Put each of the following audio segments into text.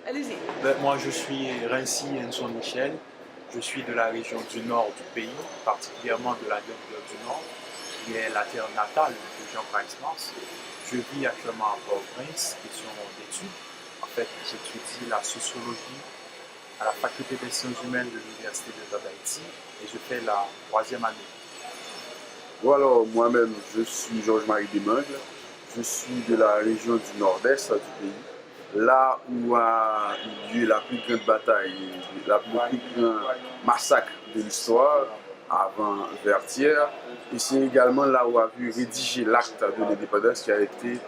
Allez-y. Moi, je suis Rincy Enson Michel. Je suis de la région du nord du pays, particulièrement de la Gambie du Nord, qui est la terre natale de Jean Price-Mars. Je vis actuellement à Port-au-Prince, question d'études. En fait, j'étudie la sociologie à la faculté des sciences humaines de l'Université de d'Haïti et je fais la 3e année. Bon alors, moi-même, je suis Georges-Marie Desmangles. Je suis de la région du nord-est du pays, là où a eu lieu la plus grande bataille, le plus grand massacre de l'histoire avant Vertières. Et c'est également là où a vu rédiger l'acte de l'indépendance qui a été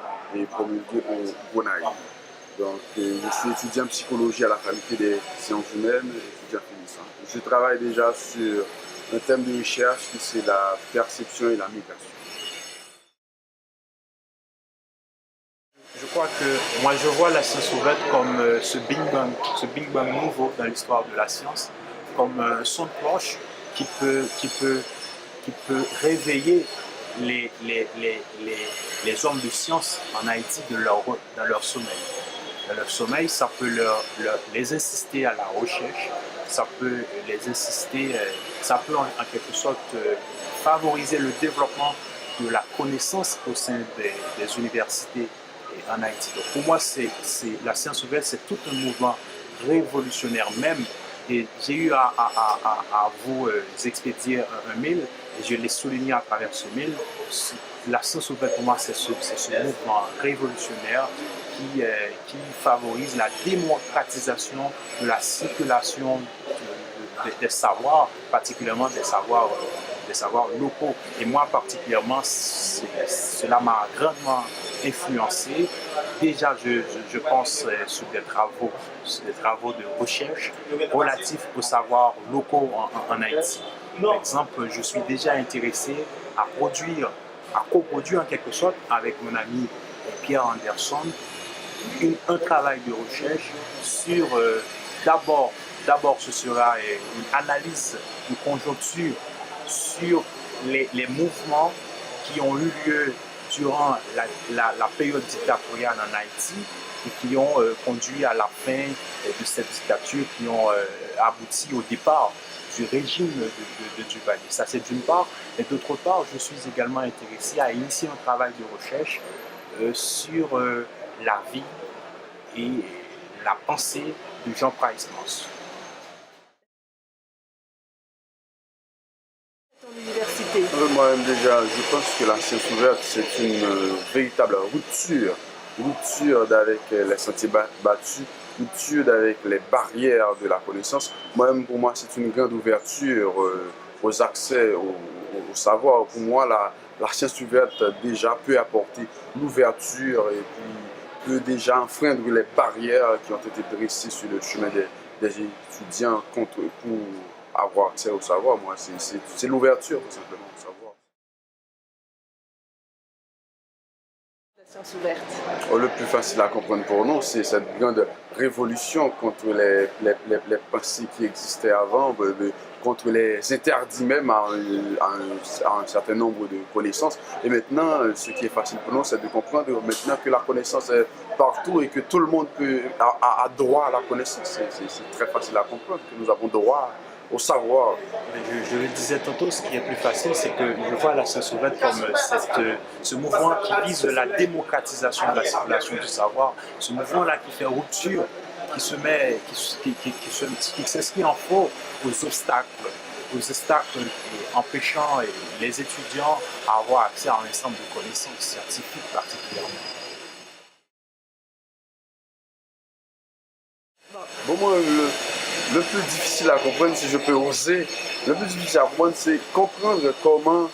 promulgué au Gonaïves. Donc, je suis étudiant en psychologie à la faculté des sciences humaines, étudiant finissant. Je travaille déjà sur un thème de recherche qui c'est la perception et la migration. Je crois que moi je vois la science ouverte comme ce Big Bang nouveau dans l'histoire de la science, comme un son de cloche qui peut réveiller les hommes de science en Haïti dans leur sommeil. Dans leur sommeil, ça peut les insister à la recherche, ça peut les insister, ça peut en quelque sorte favoriser le développement de la connaissance au sein des universités en Haïti. Donc pour moi, la science ouverte, c'est tout un mouvement révolutionnaire même. Et j'ai eu à vous expédier un mail, et je l'ai souligné à travers ce mail. La science ouverte, pour moi, c'est ce mouvement révolutionnaire qui favorise la démocratisation de la circulation des savoirs, particulièrement des savoirs locaux. Et moi, particulièrement, cela m'a grandement influencé. Déjà, je pense sur des travaux de recherche relatifs aux savoirs locaux en Haïti. Par exemple, je suis déjà intéressé à coproduire en quelque sorte avec mon ami Pierre Anderson un travail de recherche sur d'abord ce sera une analyse, une conjoncture sur les mouvements qui ont eu lieu durant la période dictatoriale en Haïti et qui ont conduit à la fin de cette dictature, qui ont abouti au départ du régime de Duvalier. Ça, c'est d'une part. Et d'autre part, je suis également intéressé à initier un travail de recherche sur la vie et la pensée de Jean Price-Mars. Moi-même déjà, je pense que la science ouverte, c'est une véritable rupture avec les sentiers battus, rupture avec les barrières de la connaissance. Moi-même, pour moi, c'est une grande ouverture aux accès, au savoir. Pour moi, la science ouverte déjà peut apporter l'ouverture et puis peut déjà enfreindre les barrières qui ont été dressées sur le chemin des étudiants pour avoir accès au savoir. Moi, c'est l'ouverture, tout simplement, au savoir. La science ouverte. Le plus facile à comprendre pour nous, c'est cette grande révolution contre les pensées qui existaient avant, contre les interdits même à un certain nombre de connaissances. Et maintenant, ce qui est facile pour nous, c'est de comprendre maintenant que la connaissance est partout et que tout le monde a droit à la connaissance. C'est très facile à comprendre que nous avons droit au savoir. Je le disais tantôt, ce qui est plus facile, c'est que je vois la science ouverte comme ce mouvement qui vise la démocratisation de la circulation du savoir, ce mouvement-là qui fait rupture, qui s'inscrit en faux aux obstacles empêchant les étudiants à avoir accès à un ensemble de connaissances scientifiques particulièrement. Bon, moi, le plus difficile à comprendre, si je peux oser, le plus difficile à comprendre, c'est comprendre comment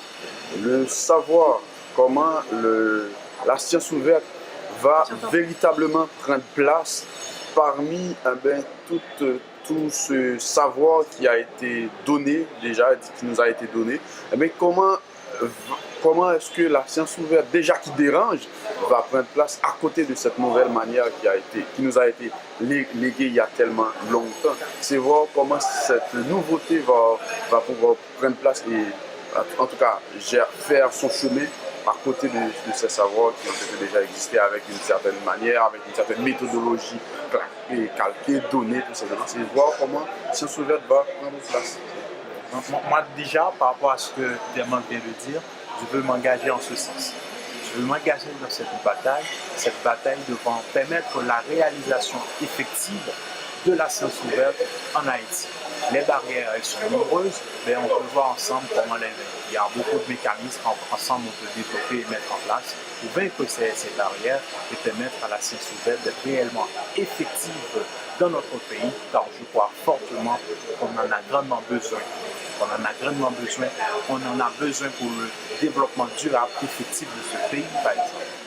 le savoir, comment la science ouverte va véritablement prendre place parmi tout ce savoir qui a été donné, déjà, qui nous a été donné. Mais comment est-ce que la science ouverte, déjà qui dérange, va prendre place à côté de cette nouvelle manière qui nous a été léguée il y a tellement longtemps. C'est voir comment cette nouveauté va pouvoir prendre place et en tout cas faire son chemin à côté de ces savoirs qui ont déjà existé avec une certaine manière, avec une certaine méthodologie claire. et calquer, donner, tout ça. C'est voir comment Sciences ouvertes va prendre place. Moi, déjà, par rapport à ce que Dermond vient de dire, je veux m'engager en ce sens. Je veux m'engager dans cette bataille devant permettre la réalisation effective de la science ouverte en Haïti. Les barrières, elles sont nombreuses, mais on peut voir ensemble comment les vaincre. Il y a beaucoup de mécanismes qu'ensemble on peut développer et mettre en place pour vaincre ces barrières et permettre à la science ouverte d'être réellement effective dans notre pays, car je crois fortement qu'on en a grandement besoin. On en a besoin pour le développement durable effectif de ce pays, par exemple.